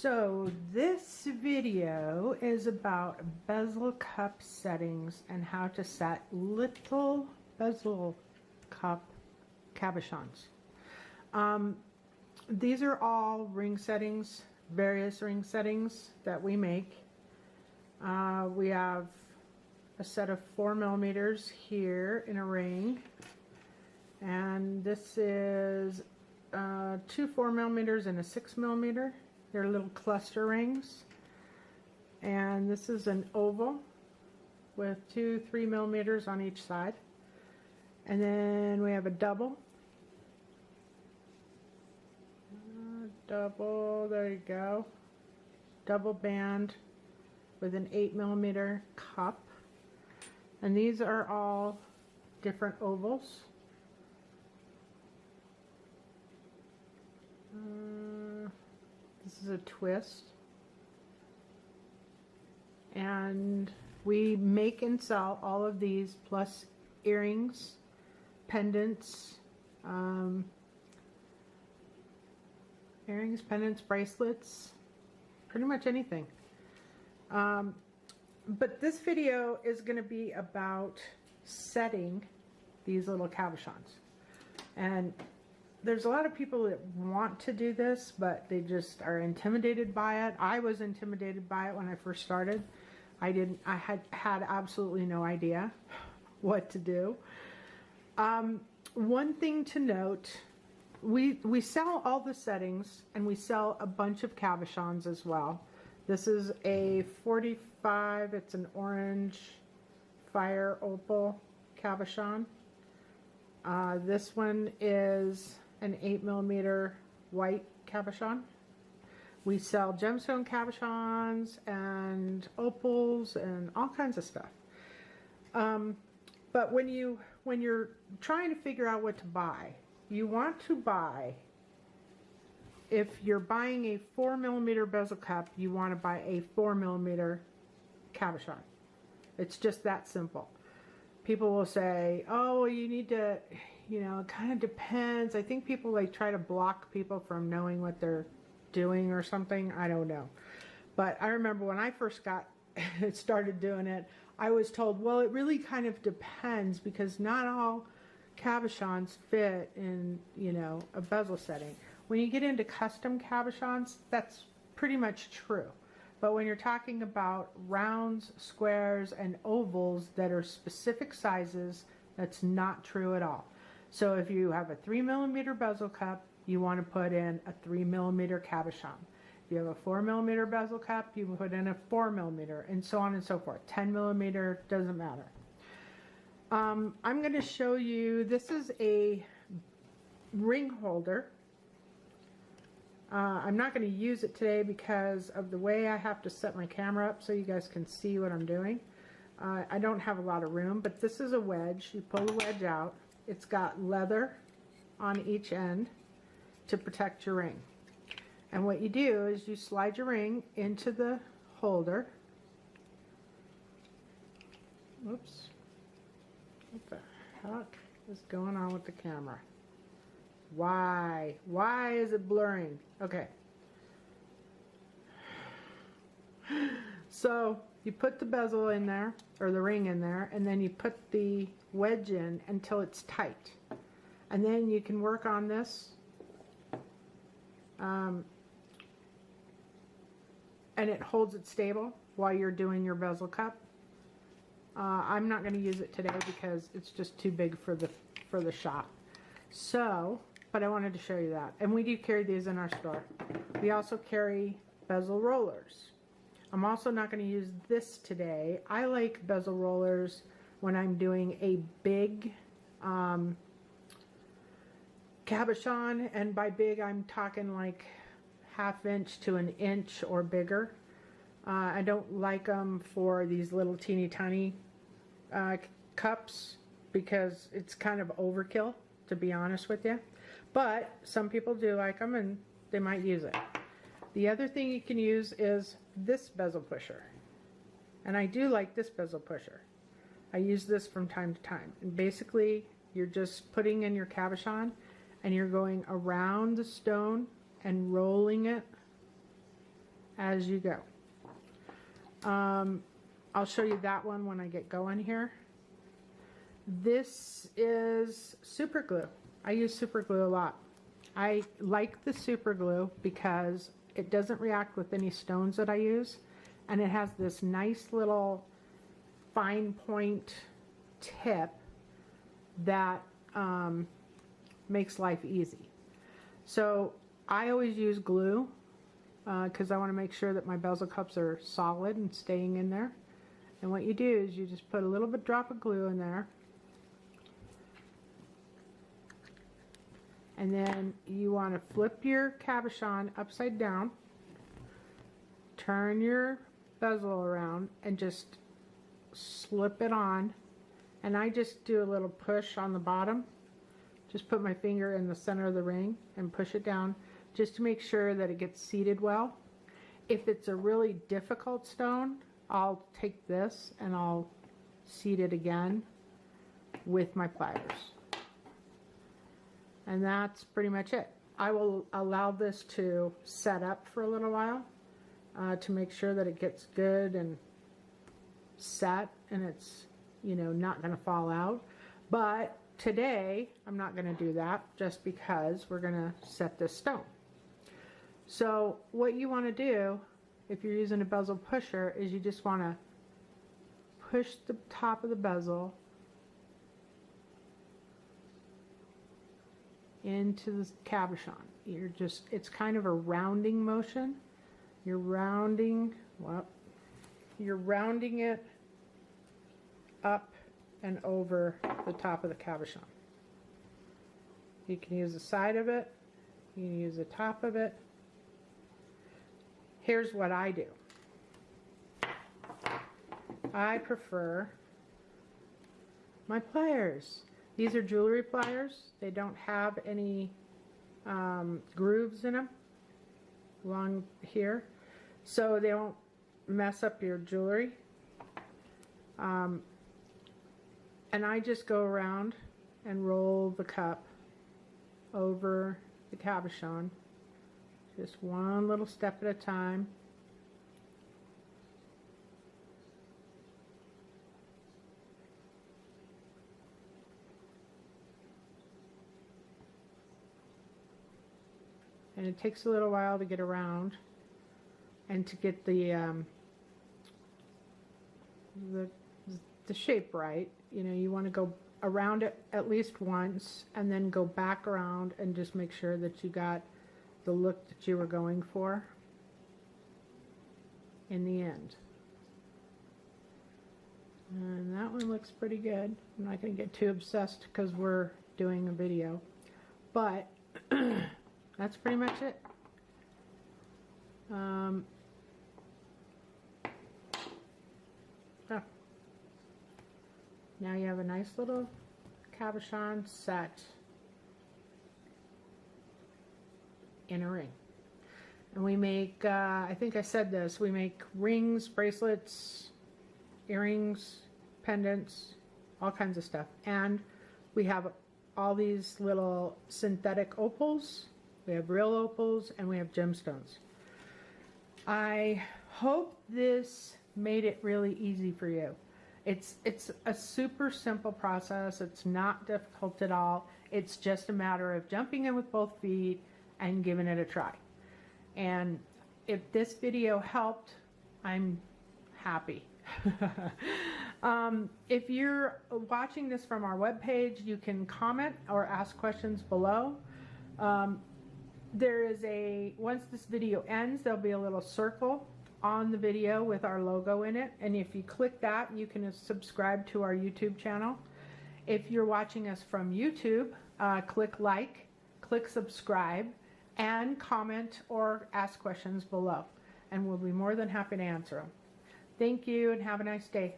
So this video is about bezel cup settings and how to set little bezel cup cabochons. These are all ring settings, various ring settings that we make. We have a set of 4mm here in a ring, and this is 2 4mm and a 6mm. They're little cluster rings, and this is an oval with 2 3mm on each side, and then we have a double. There you go, double band with an 8mm cup, and these are all different ovals. This is a twist, and we make and sell all of these plus earrings, pendants, bracelets, pretty much anything. But this video is going to be about setting these little cabochons, and there's a lot of people that want to do this, but they just are intimidated by it. I was intimidated by it when I first started. I had absolutely no idea what to do. One thing to note, we sell all the settings, and we sell a bunch of cabochons as well. This is a 45, it's an orange fire opal cabochon. This one is an 8mm white cabochon. We sell gemstone cabochons and opals and all kinds of stuff. But when you're trying to figure out what to buy, you want to buy, if you're buying a 4mm bezel cup, you want to buy a 4mm cabochon. It's just that simple. People will say, oh, you need to, it kind of depends. I think people try to block people from knowing what they're doing or something. I don't know. But I remember when I first started doing it, I was told, well, it really kind of depends, because not all cabochons fit in, a bezel setting. When you get into custom cabochons, that's pretty much true. But when you're talking about rounds, squares, and ovals that are specific sizes, that's not true at all. So if you have a 3mm bezel cup, you want to put in a 3mm cabochon. If you have a 4mm bezel cup, you put in a 4mm, and so on and so forth. 10mm, doesn't matter. I'm going to show you, this is a ring holder. I'm not going to use it today because of the way I have to set my camera up so you guys can see what I'm doing. I don't have a lot of room, but this is a wedge. You pull the wedge out. It's got leather on each end to protect your ring. And what you do is you slide your ring into the holder. Whoops. What the heck is going on with the camera? Why is it blurring? Okay. So you put the bezel in there, or the ring in there, and then you put the wedge in until it's tight. And then you can work on this. And it holds it stable while you're doing your bezel cup. I'm not going to use it today because it's just too big for the shop. So, but I wanted to show you that. And we do carry these in our store. We also carry bezel rollers. I'm also not going to use this today. I like bezel rollers when I'm doing a big cabochon, and by big I'm talking like 1/2 inch to 1 inch or bigger. I don't like them for these little teeny tiny cups because it's kind of overkill, to be honest with you. But some people do like them, and they might use it. The other thing you can use is this bezel pusher. And I do like this bezel pusher. I use this from time to time. And basically, you're just putting in your cabochon, and you're going around the stone and rolling it as you go. I'll show you that one when I get going here. This is super glue. I use super glue a lot. I like the super glue because it doesn't react with any stones that I use, and it has this nice little fine point tip that makes life easy. So I always use glue because I want to make sure that my bezel cups are solid and staying in there. And what you do is you just put a little bit drop of glue in there, and then you want to flip your cabochon upside down, turn your bezel around, and just slip it on. And I just do a little push on the bottom. Just put my finger in the center of the ring and push it down just to make sure that it gets seated well. If it's a really difficult stone, I'll take this and I'll seat it again with my pliers. And that's pretty much it. I will allow this to set up for a little while to make sure that it gets good and set and it's, you know, not going to fall out. But today I'm not going to do that just because we're going to set this stone. So what you want to do if you're using a bezel pusher is you just want to push the top of the bezel into the cabochon. It's kind of a rounding motion. You're rounding it up and over the top of the cabochon. You can use the side of it, you can use the top of it. Here's what I do. I prefer my pliers. These are jewelry pliers. They don't have any grooves in them along here, so they won't mess up your jewelry. And I just go around and roll the cup over the cabochon, just one little step at a time. And it takes a little while to get around and to get the shape right. You know, you want to go around it at least once and then go back around and just make sure that you got the look that you were going for in the end. And that one looks pretty good. I'm not going to get too obsessed because we're doing a video, but that's pretty much it. Oh. Now you have a nice little cabochon set in a ring. And we make, I think I said this, we make rings, bracelets, earrings, pendants, all kinds of stuff. And we have all these little synthetic opals. We have real opals and we have gemstones. I hope this made it really easy for you. It's a super simple process. It's not difficult at all. It's just a matter of jumping in with both feet and giving it a try. And if this video helped, I'm happy. If you're watching this from our webpage, you can comment or ask questions below. There is once this video ends, there'll be a little circle on the video with our logo in it, and if you click that, you can subscribe to our YouTube channel. If you're watching us from YouTube, click like, click subscribe, and comment or ask questions below, and we'll be more than happy to answer them. Thank you and have a nice day.